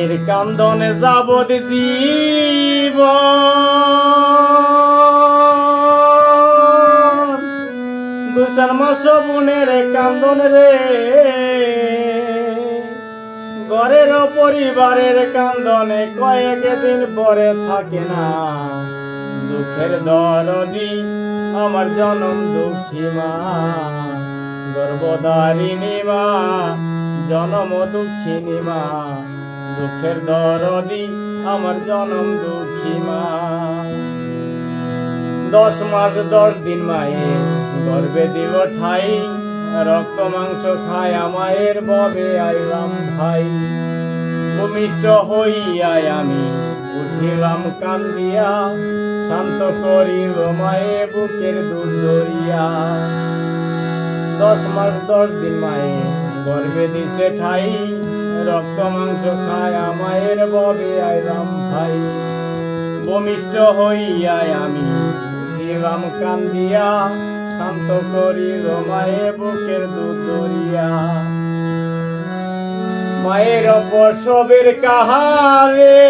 মায়ের কান্দনে যাবত জীব দুই চার মাস বোনের কান্দন রে ঘরের পরিবারের কান্দনে কয়েক দিন পরে থাকে না দুঃখের দরদি আমার জনম দুঃখী মা গর্ভধারিণী মা জনম দুঃখিনী মা দুঃখের দরদি আমার জনম দুঃখী মা 10 মাস 10 দিন মায়ে গর্ভে দিব ঠাই রক্ত মাংস খায় মায়ের ববে আইলাম ভাই ভূমিষ্ঠ হইয়াই আমি উঠিলাম কান্দিয়া শান্ত করিল মায়ে বুকের দুধ দরিয়া 10 মাস 10 দিন মায়ে গর্ভে দিছে ঠাই রক্ত মাংস খায় মায়ের ববে আইলাম ভাই ভূমিষ্ঠ হইয়াই আমি উঠিলাম কান্দিয়া শান্ত করিল মায়ে বুকের দুধ দরিয়া মায়ের প্রসবের কাহারে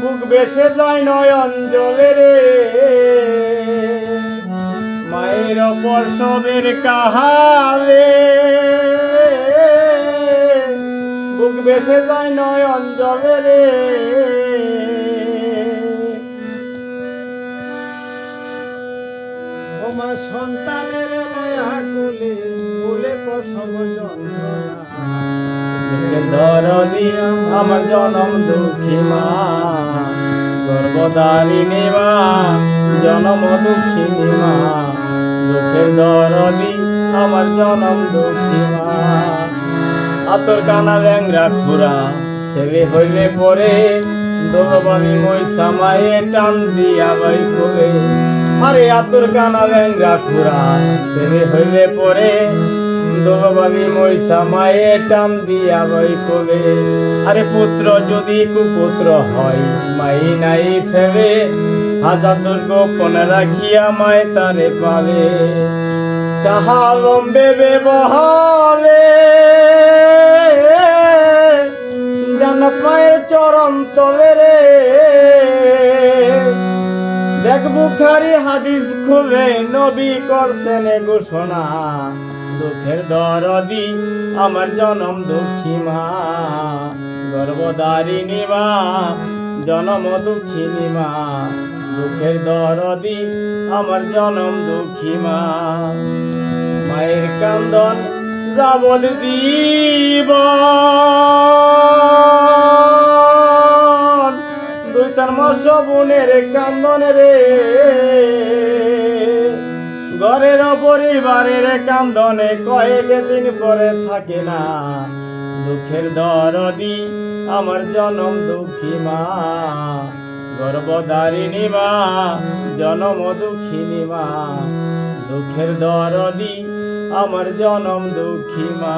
বুক বেসে যায় নয়ন জলে রে মায়ের প্রসবের কাহারে বুক বেসে যায় নয়ন জলে রে ওমা সন্তানের মায়া কোলে কোলে প্রসব যন্ত্রণা দরদি আমার জনম দুঃখী মা গর্ভধারিণী মা জনম দুঃখিনী মা দুঃখের দরদি আমার জনম দুঃখী মা আতর কানা ল্যাংরা খুরা ছেলে হইলে পরে দোলবানি মইসা মায়ে টান দিয়া বাই কোলে আরে আতর কানা ল্যাংরা খুরা ছেলে হইলে পরে দোলবানি মইসা মায়ে টান দিয়া বাই কোলে আরে পুত্র যদি কুপুত্র হয় মাই নাই ফেবে হাজার দোষ গোপন রাখিয়া মায় তারে পাবে সাহালম্বে ব্যবহারে জান্নাত মায়ের চরণ তলে রে দেখ বুখারী হাদিস খুলে নবী করছেন ঘোষণা দুঃখের দরদি আমার জনম দুঃখী মা গর্ভধারিণী মা জনম দুঃখিনী মা দুঃখের দরদি আমার জনম দুঃখী মা মায়ের কান্দন যাবত জীবন দুই চার মাস বোনের কান্দন রে ঘরের পরিবারের কান্দনে কয়েক দিন পরে থাকে না দুঃখের দরদি আমার জনম দুঃখী মা গর্ভধারিণী মা জনম দুঃখিনী মা দুঃখের দরদি আমার জনম দুঃখী মা।